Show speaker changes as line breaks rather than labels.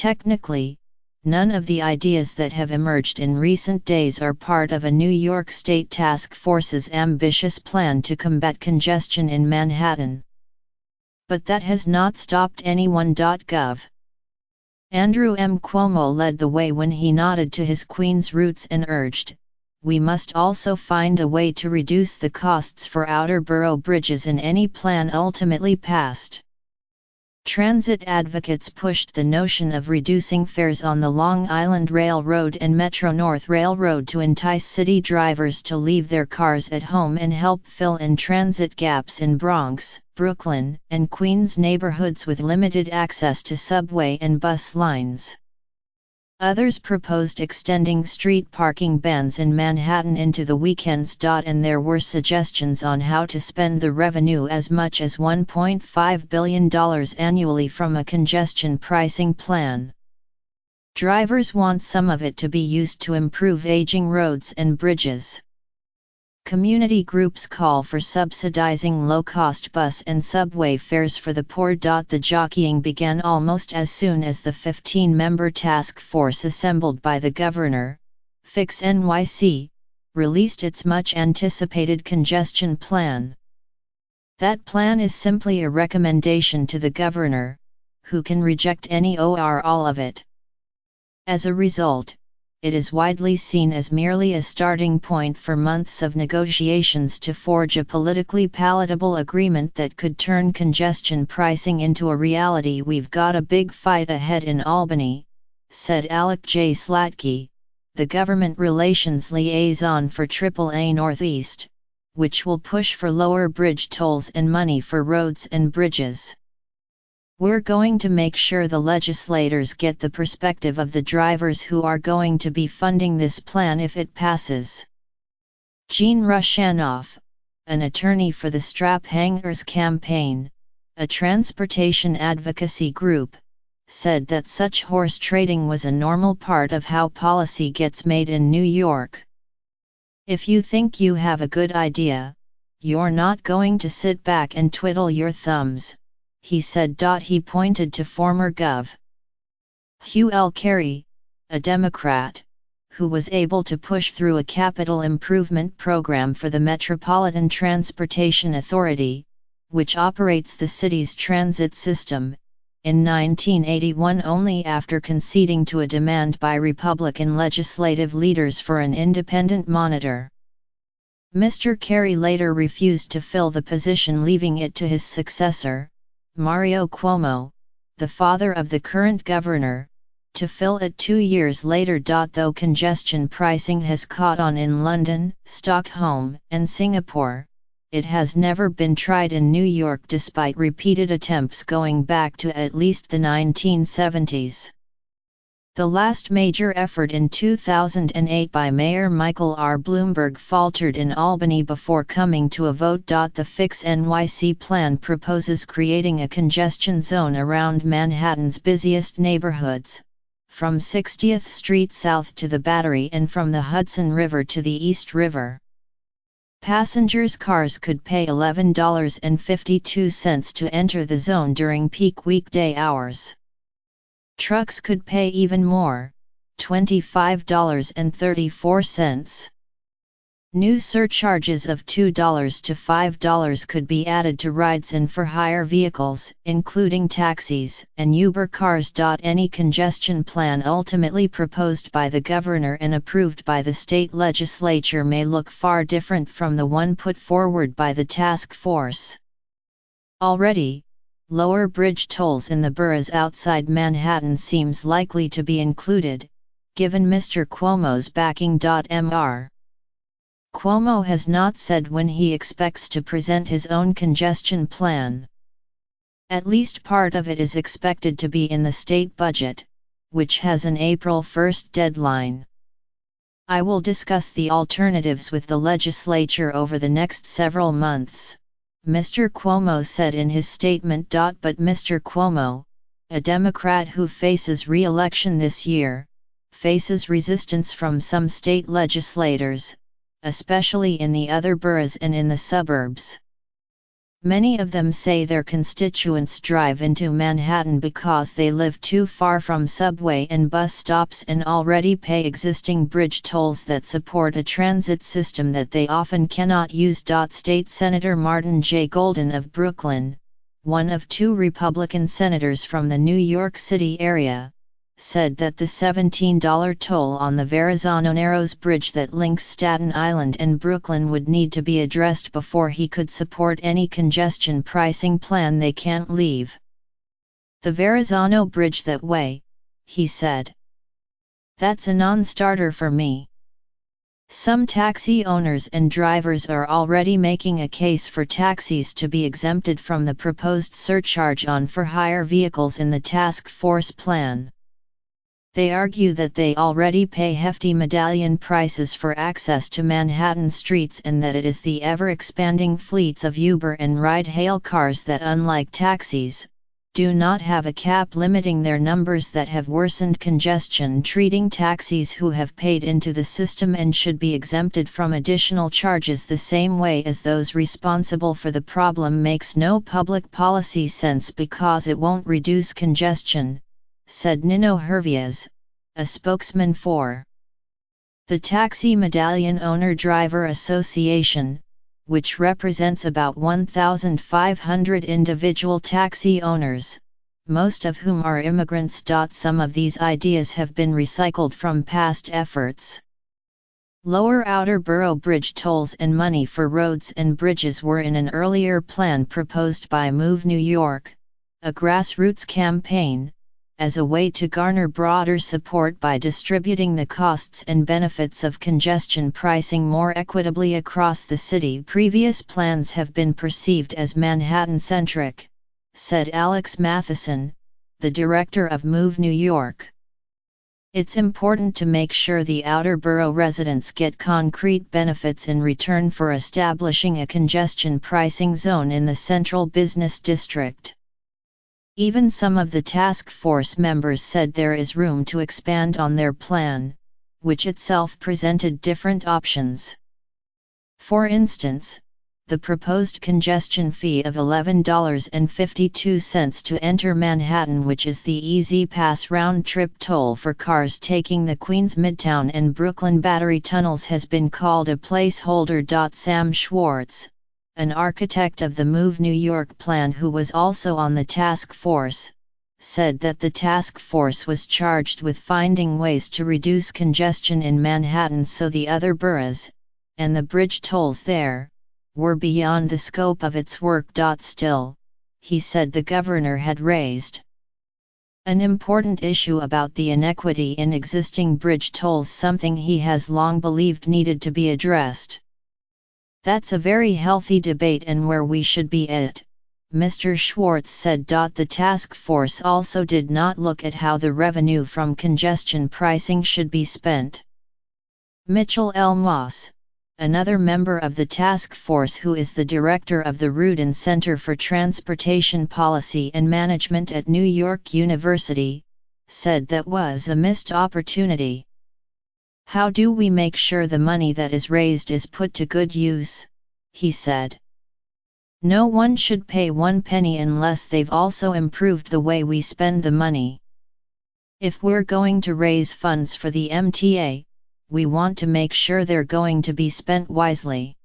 Technically, none of the ideas that have emerged in recent days are part of a New York State task force's ambitious plan to combat congestion in Manhattan. But that has not stopped anyone. Gov. Andrew M. Cuomo led the way when he nodded to his Queens roots and urged, "We must also find a way to reduce the costs for outer borough bridges in any plan ultimately passed." Transit advocates pushed the notion of reducing fares on the Long Island Railroad and Metro-North Railroad to entice city drivers to leave their cars at home and help fill in transit gaps in Bronx, Brooklyn, and Queens neighborhoods with limited access to subway and bus lines. Others proposed extending street parking bans in Manhattan into the weekends. And there were suggestions on how to spend the revenue as much as $1.5 billion annually from a congestion pricing plan. Drivers want some of it to be used to improve aging roads and bridges. Community groups call for subsidizing low-cost bus and subway fares for the poor. The jockeying began almost as soon as the 15-member task force assembled by the governor, Fix NYC, released its much-anticipated congestion plan. That plan is simply a recommendation to the governor, who can reject any or all of it. As a result, it is widely seen as merely a starting point for months of negotiations to forge a politically palatable agreement that could turn congestion pricing into a reality. "We've got a big fight ahead in Albany," said Alec J. Slatke, the government relations liaison for AAA Northeast, "which will push for lower bridge tolls and money for roads and bridges. We're going to make sure the legislators get the perspective of the drivers who are going to be funding this plan if it passes." Gene Rushanoff, an attorney for the Strap Hangers Campaign, a transportation advocacy group, said that such horse trading was a normal part of how policy gets made in New York. "If you think you have a good idea, you're not going to sit back and twiddle your thumbs," he said. He pointed to former Gov. Hugh L. Carey, a Democrat, who was able to push through a capital improvement program for the Metropolitan Transportation Authority, which operates the city's transit system, in 1981 only after conceding to a demand by Republican legislative leaders for an independent monitor. Mr. Carey later refused to fill the position, leaving it to his successor, Mario Cuomo, the father of the current governor, to fill it 2 years later. Though congestion pricing has caught on in London, Stockholm, and Singapore, it has never been tried in New York despite repeated attempts going back to at least the 1970s. The last major effort in 2008 by Mayor Michael R. Bloomberg faltered in Albany before coming to a vote. The Fix NYC plan proposes creating a congestion zone around Manhattan's busiest neighborhoods, from 60th Street South to the Battery and from the Hudson River to the East River. Passengers' cars could pay $11.52 to enter the zone during peak weekday hours. Trucks could pay even more, $25.34. New surcharges of $2 to $5 could be added to rides and for-hire vehicles, including taxis and Uber cars. Any congestion plan ultimately proposed by the governor and approved by the state legislature may look far different from the one put forward by the task force. Already, lower bridge tolls in the boroughs outside Manhattan seems likely to be included, given Mr. Cuomo's backing. Mr. Cuomo has not said when he expects to present his own congestion plan. At least part of it is expected to be in the state budget, which has an April 1 deadline. "I will discuss the alternatives with the legislature over the next several months," Mr. Cuomo said in his statement. But Mr. Cuomo, a Democrat who faces re-election this year, faces resistance from some state legislators, especially in the other boroughs and in the suburbs. Many of them say their constituents drive into Manhattan because they live too far from subway and bus stops and already pay existing bridge tolls that support a transit system that they often cannot use. State Senator Martin J. Golden of Brooklyn, one of two Republican senators from the New York City area, said that the $17 toll on the Verrazano Narrows Bridge that links Staten Island and Brooklyn would need to be addressed before he could support any congestion pricing plan. They can't leave the Verrazano Bridge that way, he said. That's a non-starter for me. Some taxi owners and drivers are already making a case for taxis to be exempted from the proposed surcharge on for-hire vehicles in the task force plan. They argue that they already pay hefty medallion prices for access to Manhattan streets and that it is the ever-expanding fleets of Uber and ride-hail cars that, unlike taxis, do not have a cap limiting their numbers that have worsened congestion, treating taxis who have paid into the system and should be exempted from additional charges the same way as those responsible for the problem makes no public policy sense because it won't reduce congestion, said Nino Hervias, a spokesman for the Taxi Medallion Owner-Driver Association, which represents about 1,500 individual taxi owners, most of whom are immigrants. Some of these ideas have been recycled from past efforts. Lower outer borough bridge tolls and money for roads and bridges were in an earlier plan proposed by Move New York, a grassroots campaign, as a way to garner broader support by distributing the costs and benefits of congestion pricing more equitably across the city. Previous plans have been perceived as Manhattan-centric, said Alex Matheson, the director of Move New York. It's important to make sure the outer borough residents get concrete benefits in return for establishing a congestion pricing zone in the central business district. Even some of the task force members said there is room to expand on their plan, which itself presented different options. For instance, the proposed congestion fee of $11.52 to enter Manhattan, which is the Easy Pass round-trip toll for cars taking the Queens Midtown and Brooklyn Battery tunnels, has been called a placeholder. Sam Schwartz, an architect of the Move New York plan who was also on the task force, said that the task force was charged with finding ways to reduce congestion in Manhattan so the other boroughs, and the bridge tolls there, were beyond the scope of its work. Still, he said the governor had raised an important issue about the inequity in existing bridge tolls, something he has long believed needed to be addressed. That's a very healthy debate and where we should be at, Mr. Schwartz said. The task force also did not look at how the revenue from congestion pricing should be spent. Mitchell L. Moss, another member of the task force who is the director of the Rudin Center for Transportation Policy and Management at New York University, said that was a missed opportunity. How do we make sure the money that is raised is put to good use? He said. No one should pay one penny unless they've also improved the way we spend the money. If we're going to raise funds for the MTA, we want to make sure they're going to be spent wisely.